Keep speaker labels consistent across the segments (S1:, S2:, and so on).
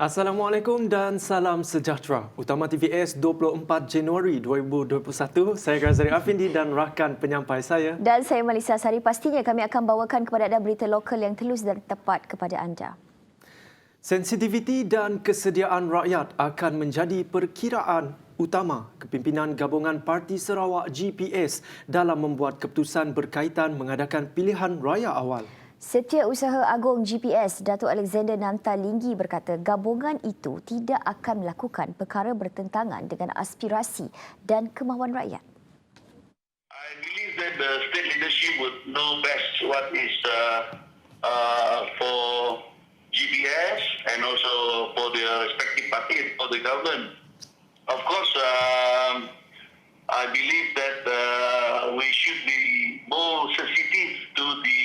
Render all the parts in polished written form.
S1: Assalamualaikum dan salam sejahtera. Utama TVS 24 Januari 2021. Saya Ghazali Afindi dan rakan penyampai saya.
S2: Dan saya Melissa Sari. Pastinya kami akan bawakan kepada anda berita lokal yang telus dan tepat kepada anda.
S1: Sensitiviti dan kesediaan rakyat akan menjadi perkiraan utama kepimpinan Gabungan Parti Sarawak GPS dalam membuat keputusan berkaitan mengadakan pilihan raya awal.
S2: Setiausaha Agong GPS, Datuk Alexander Nanta Linggi berkata gabungan itu tidak akan melakukan perkara bertentangan dengan aspirasi dan kemahuan rakyat.
S3: I believe that the state leadership would know best what is for GPS and also for the respective party, for the government. Of course, I believe that we should be more sensitive to the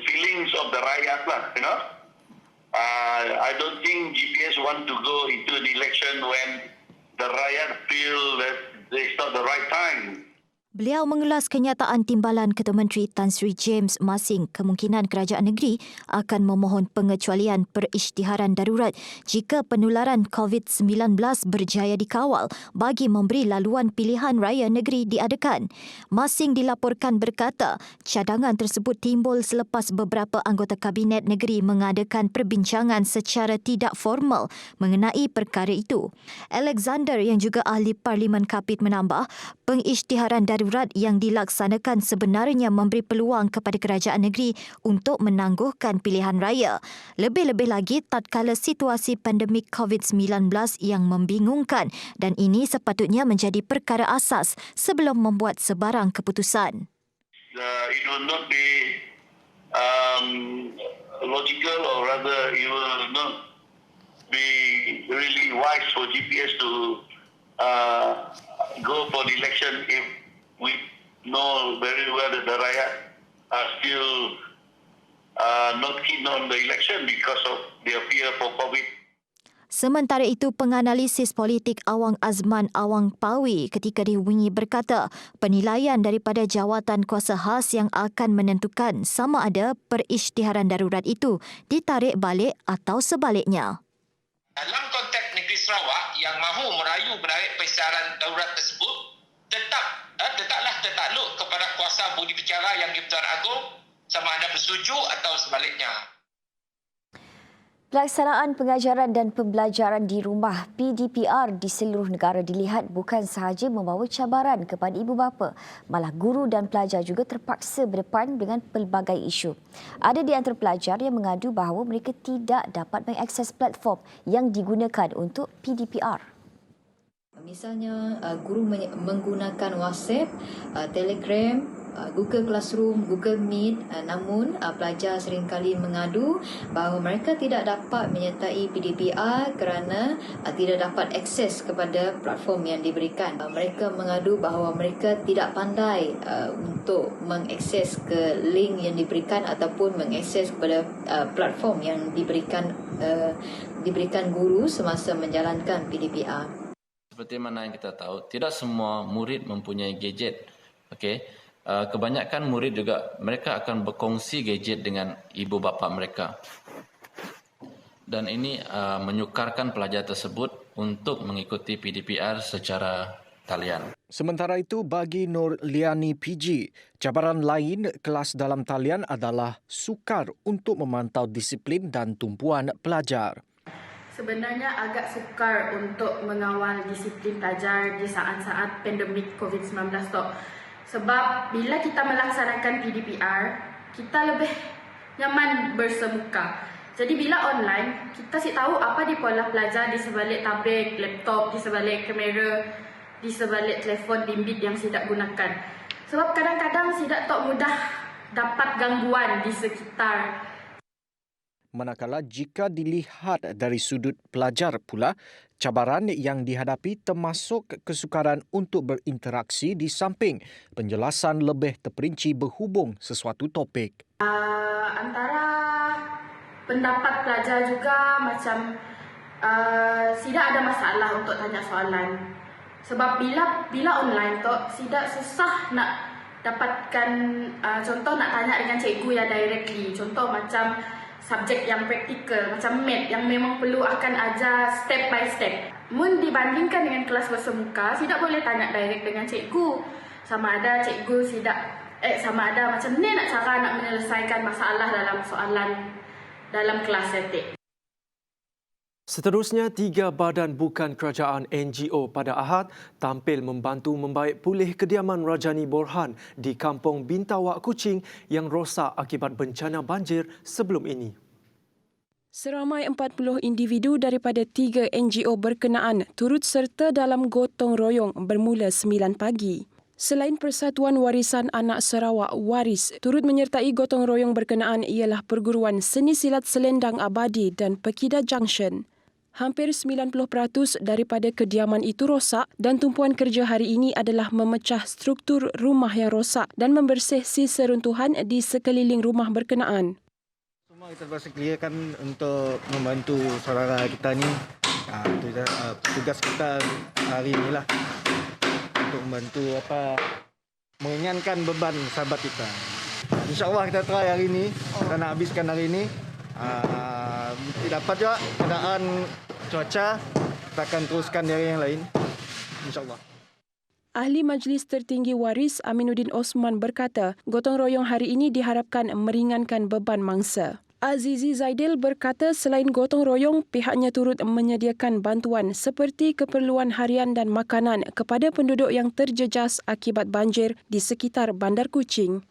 S3: feelings of the rakyat lah, you know. I don't think GPS want to go into an election when the rakyat feel that it's not the right time.
S4: Beliau mengulas kenyataan Timbalan Ketua Menteri Tan Sri James Masing kemungkinan kerajaan negeri akan memohon pengecualian perisytiharan darurat jika penularan COVID-19 berjaya dikawal bagi memberi laluan pilihan raya negeri diadakan. Masing dilaporkan berkata cadangan tersebut timbul selepas beberapa anggota Kabinet Negeri mengadakan perbincangan secara tidak formal mengenai perkara itu. Alexander yang juga ahli Parlimen Kapit menambah pengisytiharan darurat yang dilaksanakan sebenarnya memberi peluang kepada kerajaan negeri untuk menangguhkan pilihan raya. Lebih-lebih lagi tatkala situasi pandemik COVID-19 yang membingungkan dan ini sepatutnya menjadi perkara asas sebelum membuat sebarang keputusan.
S3: It will not be logical or rather it will not be really wise for GPS to go for the election if we know very well that the rakyat are still not keen on the election because of their fear for COVID.
S4: Sementara itu, penganalisis politik Awang Azman Awang Pawi ketika dihubungi berkata penilaian daripada jawatan kuasa khas yang akan menentukan sama ada perisytiharan darurat itu ditarik balik atau sebaliknya.
S5: Dalam konteks negeri Sarawak yang mahu merayu menarik perisytiharan darurat tersebut, tetaplah tertakluk kepada kuasa budi bicara yang di-Pertuan Agong sama ada bersetuju atau sebaliknya.
S2: Pelaksanaan pengajaran dan pembelajaran di rumah PDPR di seluruh negara dilihat bukan sahaja membawa cabaran kepada ibu bapa, malah guru dan pelajar juga terpaksa berdepan dengan pelbagai isu. Ada di antara pelajar yang mengadu bahawa mereka tidak dapat mengakses platform yang digunakan untuk PDPR.
S6: Misalnya guru menggunakan WhatsApp, Telegram, Google Classroom, Google Meet, namun pelajar seringkali mengadu bahawa mereka tidak dapat menyertai PDPR kerana tidak dapat akses kepada platform yang diberikan. Mereka mengadu bahawa mereka tidak pandai untuk mengakses ke link yang diberikan ataupun mengakses kepada platform yang diberikan guru semasa menjalankan PDPR.
S7: Seperti mana yang kita tahu, tidak semua murid mempunyai gadget. Okey. Kebanyakan murid juga mereka akan berkongsi gadget dengan ibu bapa mereka. Dan ini menyukarkan pelajar tersebut untuk mengikuti PDPR secara talian.
S8: Sementara itu, bagi Nur Liani PG, cabaran lain kelas dalam talian adalah sukar untuk memantau disiplin dan tumpuan pelajar.
S9: Sebenarnya agak sukar untuk mengawal disiplin pelajar di saat-saat pandemik COVID-19 tu. Sebab bila kita melaksanakan PDPR, kita lebih nyaman bersemuka. Jadi bila online, kita sih tahu apa di pola pelajar di sebalik tablet, laptop, di sebalik kamera, di sebalik telefon bimbit yang sidak gunakan. Sebab kadang-kadang sidak tak mudah dapat gangguan di sekitar.
S8: Manakala jika dilihat dari sudut pelajar pula, cabaran yang dihadapi termasuk kesukaran untuk berinteraksi di samping penjelasan lebih terperinci berhubung sesuatu topik.
S9: Antara pendapat pelajar juga macam tidak ada masalah untuk tanya soalan. Sebab bila online tu tidak susah nak dapatkan contoh nak tanya dengan cikgu yang directly. Contoh macam subjek yang praktikal macam math yang memang perlu akan ajar step by step. Mun dibandingkan dengan kelas bersemuka, tidak boleh tanya direct dengan cikgu. Sama ada cikgu sama ada macam ni nak cara nak menyelesaikan masalah dalam soalan dalam kelas setting.
S1: Seterusnya, 3 badan bukan kerajaan NGO pada Ahad tampil membantu membaik pulih kediaman Rajani Borhan di Kampung Bintawak Kuching yang rosak akibat bencana banjir sebelum ini.
S10: Seramai 40 individu daripada 3 NGO berkenaan turut serta dalam gotong royong bermula 9 pagi. Selain Persatuan Warisan Anak Sarawak Waris, turut menyertai gotong royong berkenaan ialah Perguruan Seni Silat Selendang Abadi dan Pekida Junction. Hampir 90% daripada kediaman itu rosak dan tumpuan kerja hari ini adalah memecah struktur rumah yang rosak dan membersih sisa runtuhan di sekeliling rumah berkenaan.
S11: Semua kita bersediakan untuk membantu saudara kita ni. Tugas kita hari inilah untuk membantu meringankan beban sahabat kita. InsyaAllah kita try hari ini, kita nak habiskan hari ini. Dapat juga keadaan cuaca, kita akan teruskan di hari yang lain, insyaAllah.
S10: Ahli Majlis Tertinggi Waris Aminuddin Osman berkata, gotong royong hari ini diharapkan meringankan beban mangsa. Azizi Zaidil berkata selain gotong royong, pihaknya turut menyediakan bantuan seperti keperluan harian dan makanan kepada penduduk yang terjejas akibat banjir di sekitar Bandar Kuching.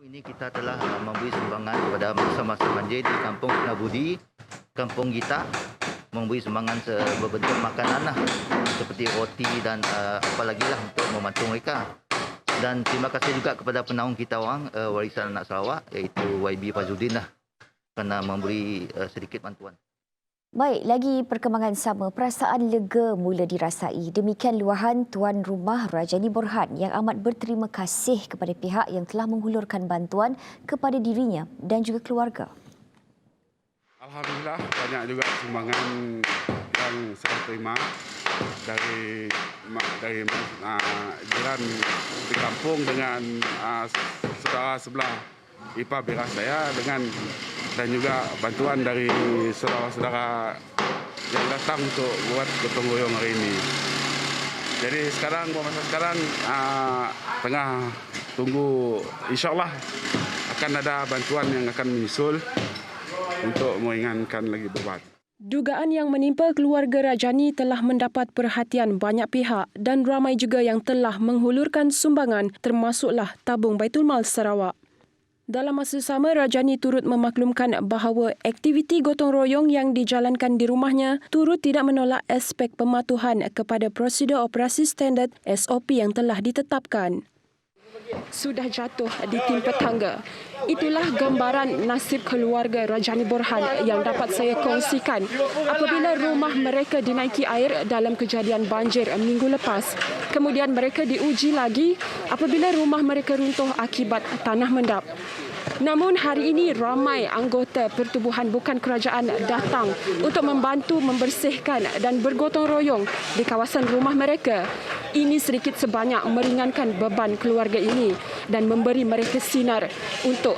S12: Ini kita telah memberi sumbangan kepada masa-masa banjir di Kampung Nabudi, Kampung Gita, memberi sumbangan berbentuk makanan seperti roti dan apa lagi lah untuk membantu mereka. Dan terima kasih juga kepada penaung kita orang Warisan Anak Sarawak iaitu YB Fazudin kerana memberi sedikit bantuan.
S2: Baik, lagi perkembangan sama, perasaan lega mula dirasai. Demikian luahan Tuan Rumah Rajani Borhan yang amat berterima kasih kepada pihak yang telah menghulurkan bantuan kepada dirinya dan juga keluarga.
S13: Alhamdulillah, banyak juga sumbangan yang saya terima dari jiran di kampung dengan saudara sebelah Ipa Beras saya dan juga bantuan dari saudara-saudara yang datang untuk buat gotong royong hari ini. Jadi masa sekarang tengah tunggu, insyaAllah akan ada bantuan yang akan menyusul untuk meringankan lagi beban.
S10: Dugaan yang menimpa keluarga Rajani telah mendapat perhatian banyak pihak dan ramai juga yang telah menghulurkan sumbangan termasuklah tabung Baitul Mal Sarawak. Dalam masa sama, Rajani turut memaklumkan bahawa aktiviti gotong royong yang dijalankan di rumahnya turut tidak menolak aspek pematuhan kepada prosedur operasi standard SOP yang telah ditetapkan. Sudah jatuh ditimpa tangga. Itulah gambaran nasib keluarga Rajani Borhan yang dapat saya kongsikan apabila rumah mereka dinaiki air dalam kejadian banjir minggu lepas. Kemudian mereka diuji lagi apabila rumah mereka runtuh akibat tanah mendap. Namun hari ini ramai anggota pertubuhan bukan kerajaan datang untuk membantu membersihkan dan bergotong royong di kawasan rumah mereka. Ini sedikit sebanyak meringankan beban keluarga ini dan memberi mereka sinar untuk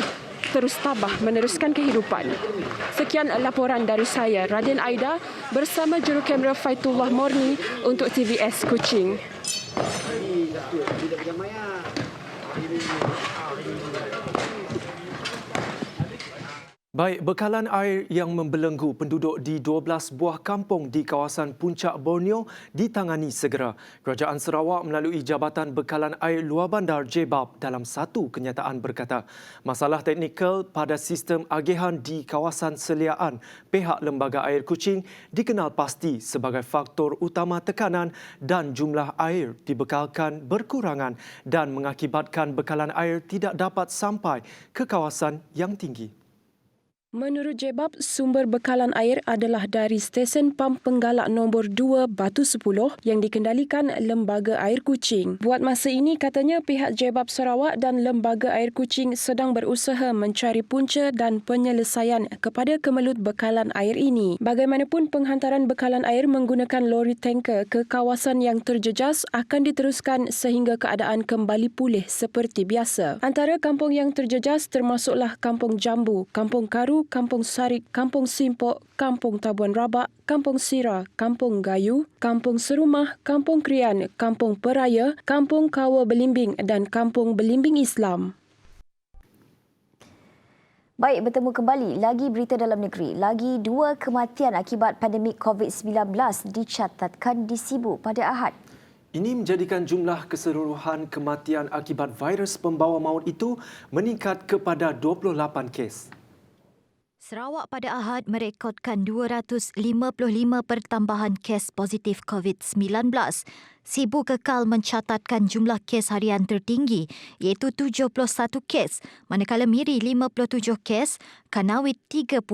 S10: terus tabah meneruskan kehidupan. Sekian laporan dari saya, Raden Aida, bersama jurukamera Faitullah Morni untuk TVS Kuching.
S1: Baik, bekalan air yang membelenggu penduduk di 12 buah kampung di kawasan Puncak Borneo ditangani segera. Kerajaan Sarawak melalui Jabatan Bekalan Air Luar Bandar JBAB dalam satu kenyataan berkata, masalah teknikal pada sistem agihan di kawasan seliaan pihak Lembaga Air Kuching dikenal pasti sebagai faktor utama tekanan dan jumlah air dibekalkan berkurangan dan mengakibatkan bekalan air tidak dapat sampai ke kawasan yang tinggi.
S10: Menurut JBAB, sumber bekalan air adalah dari stesen pam penggalak nombor 2 Batu 10 yang dikendalikan Lembaga Air Kuching. Buat masa ini, katanya pihak JBAB Sarawak dan Lembaga Air Kuching sedang berusaha mencari punca dan penyelesaian kepada kemelut bekalan air ini. Bagaimanapun, penghantaran bekalan air menggunakan lori tanker ke kawasan yang terjejas akan diteruskan sehingga keadaan kembali pulih seperti biasa. Antara kampung yang terjejas termasuklah Kampung Jambu, Kampung Karu, Melayu, Kampung Sarik, Kampung Simpok, Kampung Tabuan Rabak, Kampung Sira, Kampung Gayu, Kampung Serumah, Kampung Krian, Kampung Peraya, Kampung Kawa Belimbing dan Kampung Belimbing Islam.
S2: Baik, bertemu kembali. Lagi berita dalam negeri. Lagi 2 kematian akibat pandemik COVID-19 dicatatkan di Sibu pada Ahad.
S1: Ini menjadikan jumlah keseluruhan kematian akibat virus pembawa maut itu meningkat kepada 28 kes.
S4: Sarawak pada Ahad merekodkan 255 pertambahan kes positif COVID-19. Sibu kekal mencatatkan jumlah kes harian tertinggi iaitu 71 kes, manakala Miri 57 kes, Kanawit 30,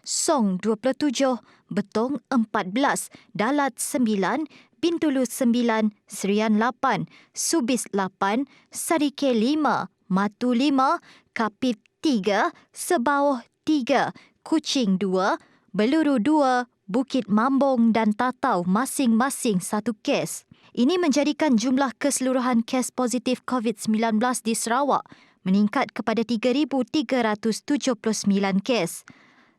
S4: Song 27, Betong 14, Dalat 9, Bintulu 9, Serian 8, Subis 8, Sarike 5, Matu 5, Kapit 3, Sebauh 3, Kuching 2, Beluru 2, Bukit Mambong dan Tatau masing-masing 1 kes. Ini menjadikan jumlah keseluruhan kes positif COVID-19 di Sarawak meningkat kepada 3,379 kes.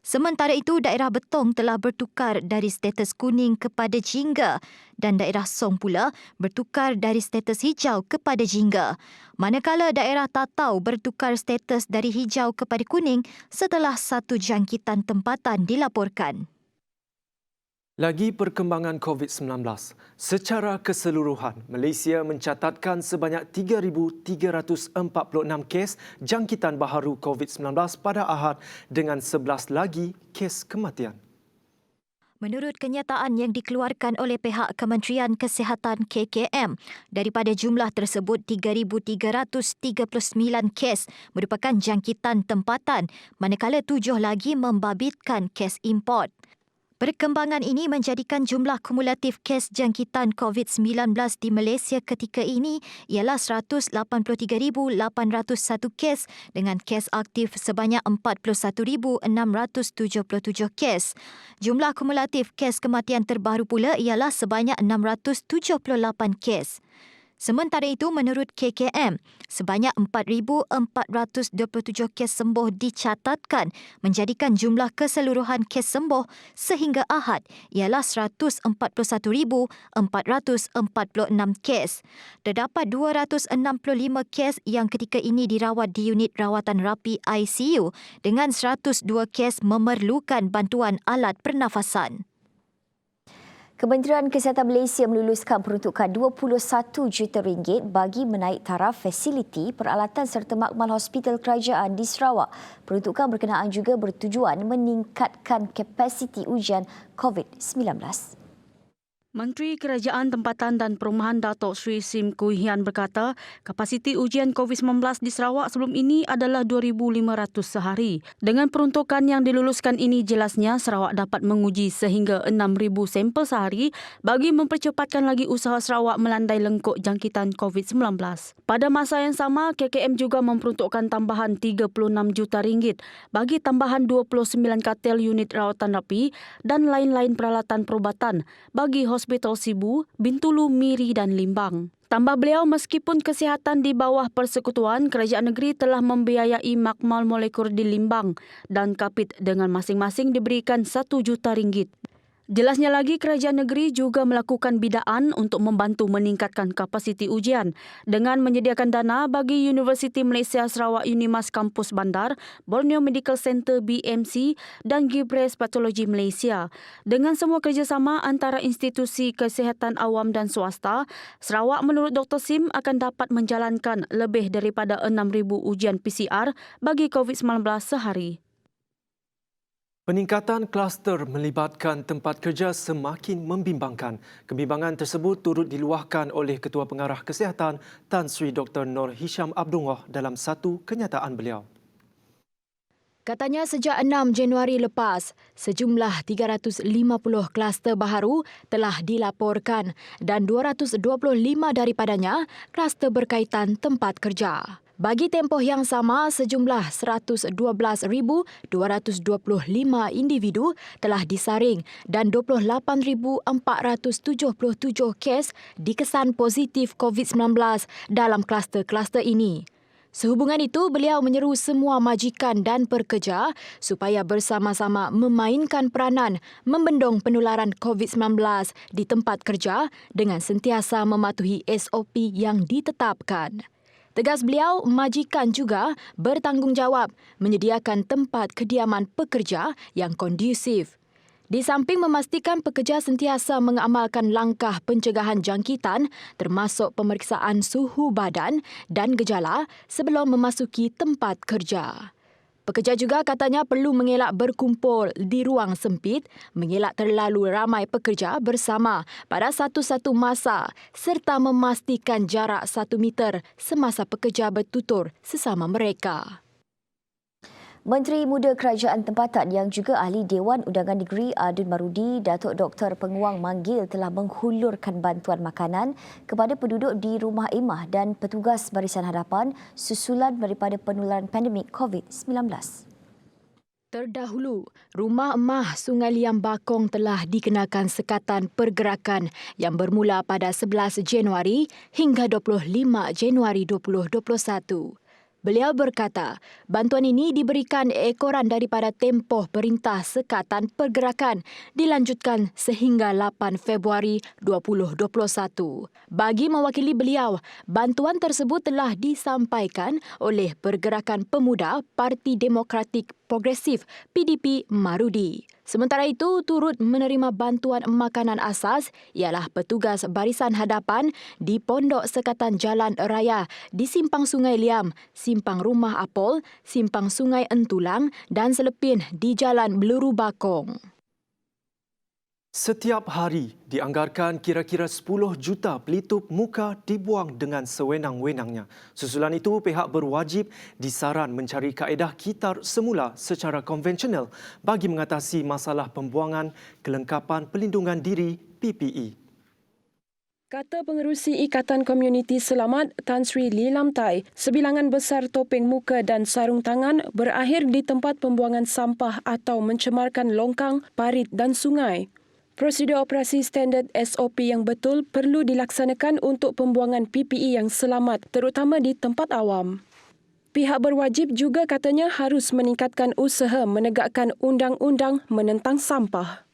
S4: Sementara itu, daerah Betong telah bertukar dari status kuning kepada jingga dan daerah Song pula bertukar dari status hijau kepada jingga. Manakala daerah Tatau bertukar status dari hijau kepada kuning setelah 1 jangkitan tempatan dilaporkan.
S1: Lagi perkembangan COVID-19. Secara keseluruhan, Malaysia mencatatkan sebanyak 3,346 kes jangkitan baharu COVID-19 pada Ahad dengan 11 lagi kes kematian.
S4: Menurut kenyataan yang dikeluarkan oleh pihak Kementerian Kesihatan KKM, daripada jumlah tersebut 3,339 kes merupakan jangkitan tempatan, manakala 7 lagi membabitkan kes import. Perkembangan ini menjadikan jumlah kumulatif kes jangkitan COVID-19 di Malaysia ketika ini ialah 183,801 kes dengan kes aktif sebanyak 41,677 kes. Jumlah kumulatif kes kematian terbaru pula ialah sebanyak 678 kes. Sementara itu, menurut KKM, sebanyak 4,427 kes sembuh dicatatkan menjadikan jumlah keseluruhan kes sembuh sehingga Ahad ialah 141,446 kes. Terdapat 265 kes yang ketika ini dirawat di unit rawatan rapi ICU dengan 102 kes memerlukan bantuan alat pernafasan.
S2: Kementerian Kesihatan Malaysia meluluskan peruntukan RM21 juta bagi menaik taraf fasiliti peralatan serta makmal hospital kerajaan di Sarawak. Peruntukan berkenaan juga bertujuan meningkatkan kapasiti ujian COVID-19.
S14: Menteri Kerajaan Tempatan dan Perumahan Datuk Sri Sim Kui Hian berkata, kapasiti ujian COVID-19 di Sarawak sebelum ini adalah 2,500 sehari. Dengan peruntukan yang diluluskan ini, jelasnya Sarawak dapat menguji sehingga 6,000 sampel sehari bagi mempercepatkan lagi usaha Sarawak melandai lengkuk jangkitan COVID-19. Pada masa yang sama, KKM juga memperuntukkan tambahan RM36 juta bagi tambahan 29 katil unit rawatan rapi dan lain-lain peralatan perubatan bagi Hospital Sibu, Bintulu, Miri dan Limbang. Tambah beliau, meskipun kesihatan di bawah persekutuan, kerajaan negeri telah membiayai makmal molekul di Limbang dan Kapit dengan masing-masing diberikan RM1 juta. Jelasnya lagi, kerajaan negeri juga melakukan bidaan untuk membantu meningkatkan kapasiti ujian dengan menyediakan dana bagi Universiti Malaysia Sarawak Unimas Kampus Bandar, Borneo Medical Center BMC dan Gibres Patologi Malaysia. Dengan semua kerjasama antara institusi kesihatan awam dan swasta, Sarawak menurut Dr. Sim akan dapat menjalankan lebih daripada 6,000 ujian PCR bagi COVID-19 sehari.
S1: Peningkatan kluster melibatkan tempat kerja semakin membimbangkan. Kebimbangan tersebut turut diluahkan oleh Ketua Pengarah Kesihatan Tan Sri Dr. Nur Hisham Abdullah dalam satu kenyataan beliau.
S10: Katanya sejak 6 Januari lepas, sejumlah 350 kluster baharu telah dilaporkan dan 225 daripadanya kluster berkaitan tempat kerja. Bagi tempoh yang sama, sejumlah 112,225 individu telah disaring dan 28,477 kes dikesan positif COVID-19 dalam kluster-kluster ini.
S15: Sehubungan itu, beliau menyeru semua majikan dan pekerja supaya bersama-sama memainkan peranan membendung penularan COVID-19 di tempat kerja dengan sentiasa mematuhi SOP yang ditetapkan. Tegas beliau, majikan juga bertanggungjawab menyediakan tempat kediaman pekerja yang kondusif. Di samping memastikan pekerja sentiasa mengamalkan langkah pencegahan jangkitan termasuk pemeriksaan suhu badan dan gejala sebelum memasuki tempat kerja. Pekerja juga katanya perlu mengelak berkumpul di ruang sempit, mengelak terlalu ramai pekerja bersama pada satu-satu masa serta memastikan jarak 1 meter semasa pekerja bertutur sesama mereka.
S2: Menteri Muda Kerajaan Tempatan yang juga ahli Dewan Undangan Negeri Adun Marudi, Datuk Dr. Penguang Manggil telah menghulurkan bantuan makanan kepada penduduk di Rumah Emah dan petugas barisan hadapan susulan daripada penularan pandemik COVID-19.
S15: Terdahulu, Rumah Emah Sungai Liam Bakong telah dikenakan sekatan pergerakan yang bermula pada 11 Januari hingga 25 Januari 2021. Beliau berkata, bantuan ini diberikan ekoran daripada tempoh perintah sekatan pergerakan dilanjutkan sehingga 8 Februari 2021. Bagi mewakili beliau, bantuan tersebut telah disampaikan oleh Pergerakan Pemuda Parti Demokratik Progresif PDP Marudi. Sementara itu, turut menerima bantuan makanan asas ialah petugas barisan hadapan di Pondok Sekatan Jalan Raya di Simpang Sungai Liam, Simpang Rumah Apol, Simpang Sungai Entulang dan selepin di Jalan Beluru Bakong.
S1: Setiap hari dianggarkan kira-kira 10 juta pelitup muka dibuang dengan sewenang-wenangnya. Susulan itu, pihak berwajib disaran mencari kaedah kitar semula secara konvensional bagi mengatasi masalah pembuangan kelengkapan pelindungan diri PPE.
S10: Kata pengerusi Ikatan Komuniti Selamat Tan Sri Lee Lam Tai, sebilangan besar topeng muka dan sarung tangan berakhir di tempat pembuangan sampah atau mencemarkan longkang, parit dan sungai. Prosedur operasi standard SOP yang betul perlu dilaksanakan untuk pembuangan PPE yang selamat, terutama di tempat awam. Pihak berwajib juga katanya harus meningkatkan usaha menegakkan undang-undang menentang sampah.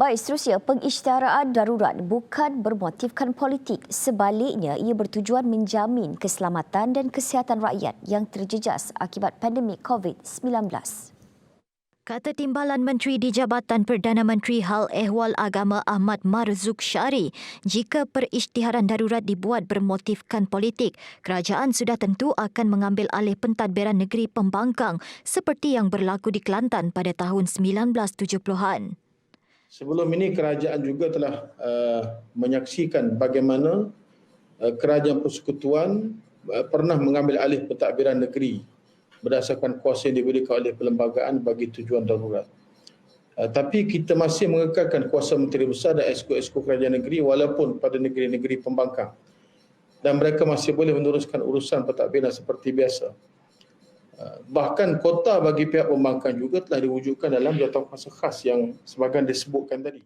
S2: Baik, seterusnya, pengisytiharaan darurat bukan bermotifkan politik. Sebaliknya, ia bertujuan menjamin keselamatan dan kesihatan rakyat yang terjejas akibat pandemik COVID-19.
S4: Kata Timbalan Menteri di Jabatan Perdana Menteri Hal Ehwal Agama Ahmad Marzuk Syari, jika perisytiharan darurat dibuat bermotifkan politik, kerajaan sudah tentu akan mengambil alih pentadbiran negeri pembangkang seperti yang berlaku di Kelantan pada tahun 1970-an.
S16: Sebelum ini kerajaan juga telah menyaksikan bagaimana kerajaan persekutuan pernah mengambil alih pentadbiran negeri berdasarkan kuasa yang diberikan oleh perlembagaan bagi tujuan darurat. Tapi kita masih mengekalkan kuasa Menteri Besar dan esko-esko kerajaan negeri walaupun pada negeri-negeri pembangkang. Dan mereka masih boleh meneruskan urusan pentadbiran seperti biasa. Bahkan kota bagi pihak pembangkang juga telah diwujudkan dalam jawatankuasa khas yang sebahagian disebutkan tadi.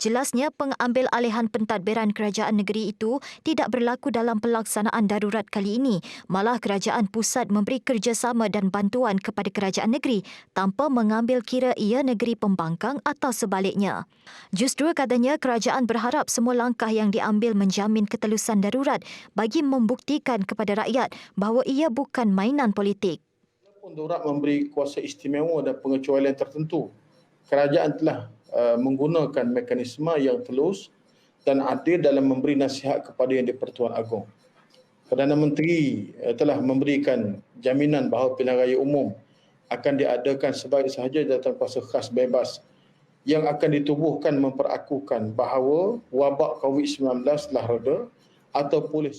S4: Jelasnya, pengambil alihan pentadbiran kerajaan negeri itu tidak berlaku dalam pelaksanaan darurat kali ini. Malah kerajaan pusat memberi kerjasama dan bantuan kepada kerajaan negeri tanpa mengambil kira ia negeri pembangkang atau sebaliknya. Justru katanya kerajaan berharap semua langkah yang diambil menjamin ketelusan darurat bagi membuktikan kepada rakyat bahawa ia bukan mainan politik.
S16: Walaupun darurat memberi kuasa istimewa dan pengecualian tertentu, kerajaan telah menggunakan mekanisme yang telus dan adil dalam memberi nasihat kepada Yang di-Pertuan Agong. Perdana Menteri telah memberikan jaminan bahawa pilihan raya umum akan diadakan sebaik sahaja jawatankuasa khas bebas yang akan ditubuhkan memperakukan bahawa wabak COVID-19 telah reda atau pulih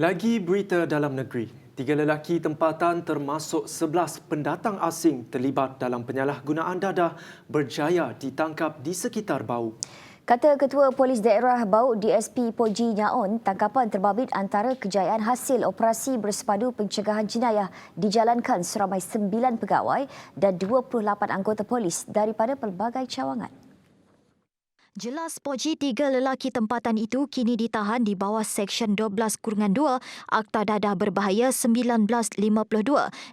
S1: Lagi berita dalam negeri. 3 lelaki tempatan termasuk 11 pendatang asing terlibat dalam penyalahgunaan dadah berjaya ditangkap di sekitar Bau.
S2: Kata Ketua Polis Daerah Bau DSP Poji Nyaon, tangkapan terbabit antara kejayaan hasil operasi bersepadu pencegahan jenayah dijalankan seramai 9 pegawai dan 28 anggota polis daripada pelbagai cawangan.
S4: Jelas Poji 3 lelaki tempatan itu kini ditahan di bawah Seksyen 12-2 Akta Dadah Berbahaya 1952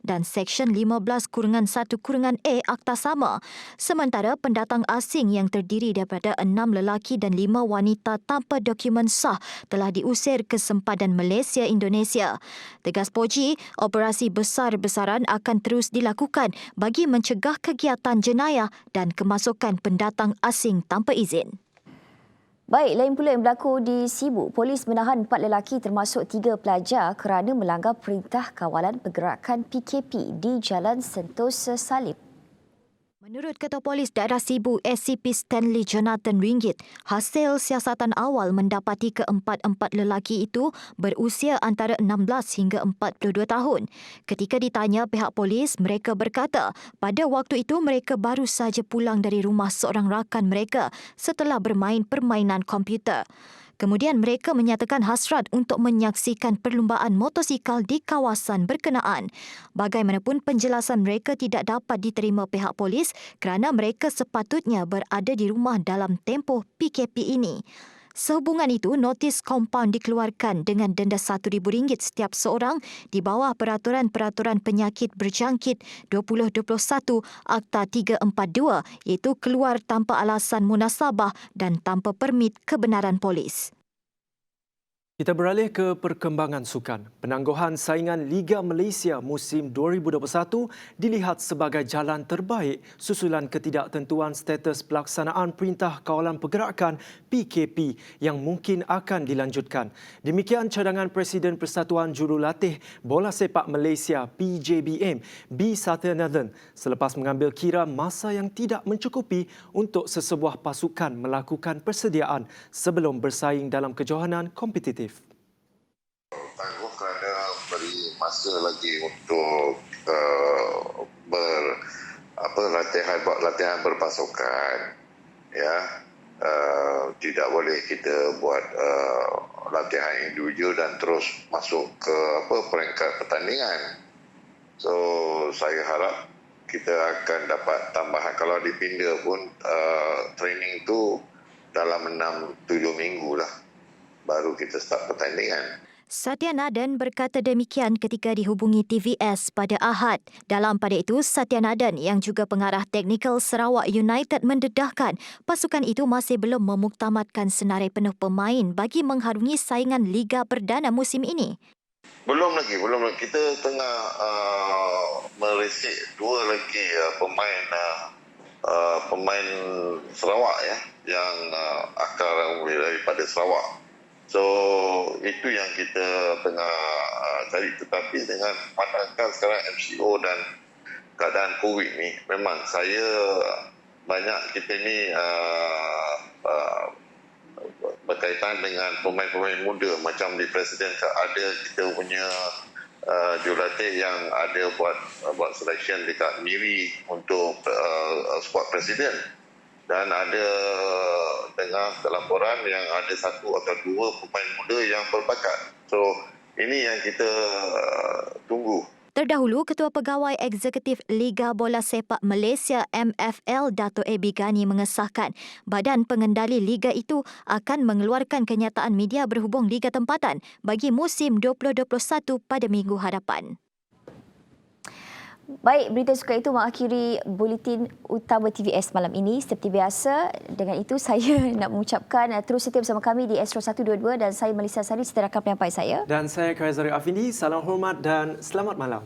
S4: dan Seksyen 15-1-A Akta sama. Sementara pendatang asing yang terdiri daripada 6 lelaki dan 5 wanita tanpa dokumen sah telah diusir ke sempadan Malaysia Indonesia. Tegas Poji, operasi besar-besaran akan terus dilakukan bagi mencegah kegiatan jenayah dan kemasukan pendatang asing tanpa izin.
S2: Baik, lain pula yang berlaku di Sibu. Polis menahan 4 lelaki termasuk 3 pelajar kerana melanggar perintah kawalan pergerakan PKP di Jalan Sentosa Salib.
S4: Menurut Ketua Polis Daerah Sibu SCP Stanley Jonathan Ringgit, hasil siasatan awal mendapati keempat-empat lelaki itu berusia antara 16 hingga 42 tahun. Ketika ditanya pihak polis, mereka berkata pada waktu itu mereka baru saja pulang dari rumah seorang rakan mereka setelah bermain permainan komputer. Kemudian mereka menyatakan hasrat untuk menyaksikan perlumbaan motosikal di kawasan berkenaan. Bagaimanapun penjelasan mereka tidak dapat diterima pihak polis kerana mereka sepatutnya berada di rumah dalam tempoh PKP ini. Sehubungan itu, notis kompaun dikeluarkan dengan denda RM1,000 setiap seorang di bawah Peraturan-Peraturan Penyakit Berjangkit 2021 Akta 342 iaitu keluar tanpa alasan munasabah dan tanpa permit kebenaran polis.
S1: Kita beralih ke perkembangan sukan. Penangguhan saingan Liga Malaysia musim 2021 dilihat sebagai jalan terbaik susulan ketidaktentuan status pelaksanaan Perintah Kawalan Pergerakan PKP yang mungkin akan dilanjutkan. Demikian cadangan Presiden Persatuan Jurulatih Bola Sepak Malaysia PJBM B. Satyanathan selepas mengambil kira masa yang tidak mencukupi untuk sesebuah pasukan melakukan persediaan sebelum bersaing dalam kejohanan kompetitif.
S17: Tangguh kerana beri masa lagi untuk latihan berpasukan, ya. Tidak boleh kita buat latihan individu dan terus masuk ke peringkat pertandingan. So saya harap kita akan dapat tambahan. Kalau dipindah pun training tu dalam 6-7 minggu lah baru kita start pertandingan.
S4: Satyanathan berkata demikian ketika dihubungi TVS pada Ahad. Dalam pada itu, Satyanathan yang juga pengarah teknikal Sarawak United mendedahkan pasukan itu masih belum memuktamadkan senarai penuh pemain bagi mengharungi saingan Liga Perdana musim ini.
S17: Belum lagi. Kita tengah meresik 2 lagi pemain Sarawak ya yang akar daripada Sarawak. So itu yang kita tengah cari, tetapi dengan pandangkan sekarang MCO dan keadaan COVID ni, memang banyak kita ni berkaitan dengan pemain-pemain muda macam di Presiden ada kita punya jurulatih yang ada buat selection dekat Miri untuk skuad Presiden. Dan ada dengar laporan yang ada 1 atau 2 pemain muda yang berbakat. So, ini yang kita tunggu.
S4: Terdahulu, Ketua Pegawai Eksekutif Liga Bola Sepak Malaysia MFL Dato' A.B. Ghani mengesahkan Badan Pengendali Liga itu akan mengeluarkan kenyataan media berhubung Liga Tempatan bagi musim 2021 pada minggu hadapan.
S2: Baik, berita sukan itu mengakhiri buletin utama TVS malam ini. Seperti biasa, dengan itu saya nak mengucapkan terus setia bersama kami di Astro 122 dan saya Melissa Sari, sederhana penyampai saya.
S1: Dan saya Kaizari Afindi. Salam hormat dan selamat malam.